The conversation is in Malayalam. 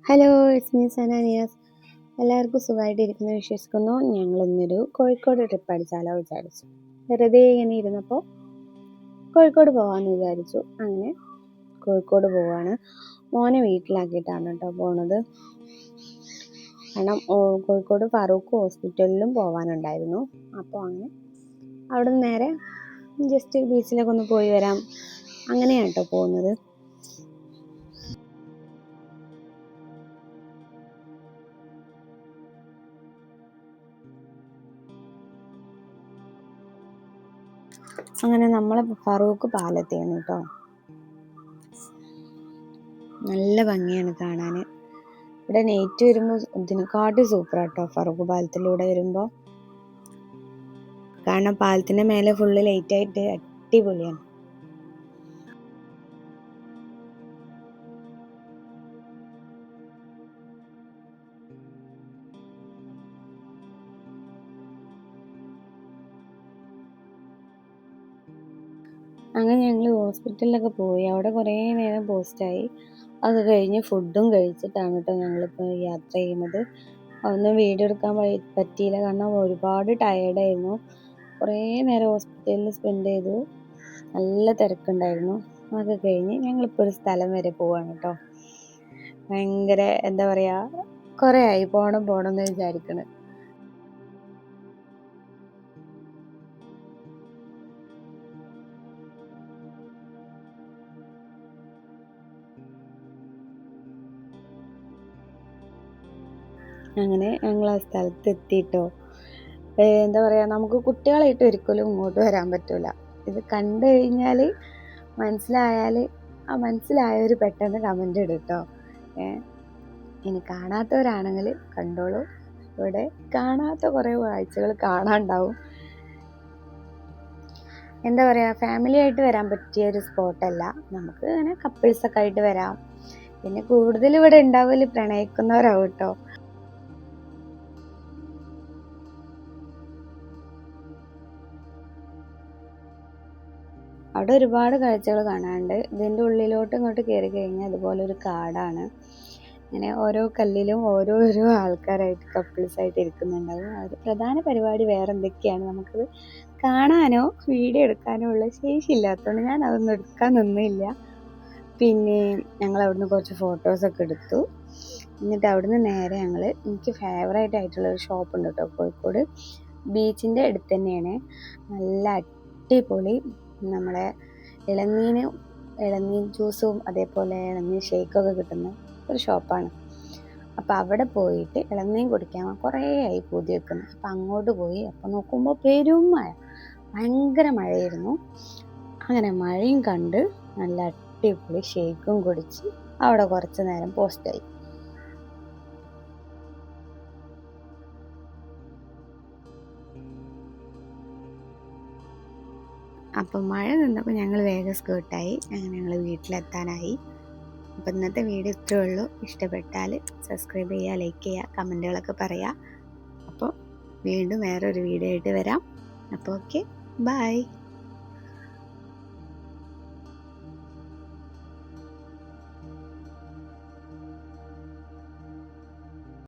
Hello, it's me സനാനിയാസ്. എല്ലാവർക്കും സുഖമായിട്ടിരിക്കുന്നു വിശ്വസിക്കുന്നു. ഞങ്ങൾ ഇന്നൊരു കോഴിക്കോട് ട്രിപ്പ് അടിച്ചാലോ വിചാരിച്ചു. വെറുതെ ഇങ്ങനെ ഇരുന്നപ്പോൾ കോഴിക്കോട് പോകാമെന്ന് വിചാരിച്ചു. അങ്ങനെ കോഴിക്കോട് പോവാണ്. മോനെ വീട്ടിലാക്കിയിട്ടാണ് കേട്ടോ പോണത്. കാരണം കോഴിക്കോട് ഫറൂഖ് ഹോസ്പിറ്റലിലും പോകാനുണ്ടായിരുന്നു. അപ്പോൾ അങ്ങനെ അവിടെ നിന്ന് നേരെ ജസ്റ്റ് ബീച്ചിലൊക്കെ ഒന്ന് പോയി വരാം, അങ്ങനെയാണ് കേട്ടോ പോകുന്നത്. അങ്ങനെ നമ്മളെ ഫറൂഖ് പാലത്തെയാണ് കേട്ടോ. നല്ല ഭംഗിയാണ് കാണാൻ. ഇവിടെ നൈറ്റ് വരുമ്പോൾ ഇതിനെക്കാട്ടും സൂപ്പറാട്ടോ ഫറൂഖ് പാലത്തിലൂടെ വരുമ്പോൾ. കാരണം പാലത്തിൻ്റെ മേലെ ഫുള്ള് ലൈറ്റായിട്ട് അടിപൊളിയാണ്. അങ്ങനെ ഞങ്ങൾ ഹോസ്പിറ്റലിലൊക്കെ പോയി. അവിടെ കുറേ നേരം പോസ്റ്റായി. അത് കഴിഞ്ഞ് ഫുഡും കഴിച്ചിട്ടാണ് കേട്ടോ ഞങ്ങളിപ്പോൾ യാത്ര ചെയ്യുന്നത്. ഒന്നും വീഡിയോ എടുക്കാൻ പറ്റിയില്ല, കാരണം ഒരുപാട് ടയേർഡായിരുന്നു. കുറേ നേരം ഹോസ്പിറ്റലിൽ സ്പെൻഡ് ചെയ്തു. നല്ല തിരക്കുണ്ടായിരുന്നു. അതൊക്കെ കഴിഞ്ഞ് ഞങ്ങളിപ്പോൾ ഒരു സ്ഥലം വരെ പോവാണ് കേട്ടോ. ഭയങ്കര എന്താ പറയുക, കുറേ ആയി പോകണം എന്ന് വിചാരിക്കണം. അങ്ങനെ ഞങ്ങൾ ആ സ്ഥലത്ത് എത്തിയിട്ടോ. എന്താ പറയുക, നമുക്ക് കുട്ടികളായിട്ട് ഒരിക്കലും ഇങ്ങോട്ട് വരാൻ പറ്റില്ല. ഇത് കണ്ടു കഴിഞ്ഞാൽ മനസ്സിലായവർ പെട്ടെന്ന് കമൻ്റ് ഇടും കേട്ടോ. ഇനി കാണാത്തവരാണെങ്കിൽ കണ്ടോളൂ. ഇവിടെ കാണാത്ത കുറേ കാഴ്ചകൾ കാണാനുണ്ടാവും. എന്താ പറയുക, ഫാമിലി ആയിട്ട് വരാൻ പറ്റിയ ഒരു സ്പോട്ടല്ല. നമുക്ക് അങ്ങനെ കപ്പിൾസൊക്കെ ആയിട്ട് വരാം. പിന്നെ കൂടുതൽ ഇവിടെ ഉണ്ടാവല് പ്രണയിക്കുന്നവരാവും കേട്ടോ. അവിടെ ഒരുപാട് കാഴ്ചകൾ കാണാനുണ്ട്. ഇതിൻ്റെ ഉള്ളിലോട്ട് ഇങ്ങോട്ട് കയറി കഴിഞ്ഞാൽ അതുപോലെ ഒരു കാടാണ്. ഇങ്ങനെ ഓരോ കല്ലിലും ഓരോരോ ആൾക്കാരായിട്ട് കപ്പിൾസായിട്ട് ഇരിക്കുന്നുണ്ടാവും. അവർ പ്രധാന പരിപാടി വേറെ എന്തൊക്കെയാണ്, നമുക്കത് കാണാനോ വീഡിയോ എടുക്കാനോ ഉള്ള ശേഷിയില്ലാത്തതുകൊണ്ട് ഞാൻ അതൊന്നും എടുക്കാൻ നിന്നില്ല. പിന്നെ ഞങ്ങൾ അവിടുന്ന് കുറച്ച് ഫോട്ടോസൊക്കെ എടുത്തു. എന്നിട്ട് അവിടുന്ന് നേരെ എനിക്ക് ഫേവറേറ്റ് ആയിട്ടുള്ളൊരു ഷോപ്പ് ഉണ്ട് കേട്ടോ കോഴിക്കോട് ബീച്ചിൻ്റെ അടുത്ത് തന്നെയാണ്. നല്ല അടിപൊളി നമ്മളെ ഇളനീർ ജ്യൂസും അതേപോലെ ഇളനീർ ഷേക്കൊക്കെ കിട്ടുന്ന ഒരു ഷോപ്പാണ്. അപ്പോൾ അവിടെ പോയിട്ട് ഇളനീർ കുടിക്കാൻ കുറേ ആയി പൂതി വെക്കുന്നത്. അപ്പോൾ അങ്ങോട്ട് പോയി. അപ്പോൾ നോക്കുമ്പോൾ പെരും മഴ, ഭയങ്കര മഴയായിരുന്നു. അങ്ങനെ മഴയും കണ്ട് നല്ല അടിപൊളി ഷേക്കും കുടിച്ച് അവിടെ കുറച്ച് നേരം പോസ്റ്റായി. അപ്പോൾ മഴ നിന്നപ്പോൾ ഞങ്ങൾ വേഗം സ്കേർട്ടായി. അങ്ങനെ ഞങ്ങൾ വീട്ടിലെത്താനായി. അപ്പോൾ ഇന്നത്തെ വീഡിയോ ഇത്രയേ ഉള്ളൂ. ഇഷ്ടപ്പെട്ടാൽ സബ്സ്ക്രൈബ് ചെയ്യുക, ലൈക്ക് ചെയ്യുക, കമൻറ്റുകളൊക്കെ പറയുക. അപ്പോൾ വീണ്ടും വേറൊരു വീഡിയോ ആയിട്ട് വരാം. അപ്പോൾ ഓക്കെ, ബൈ.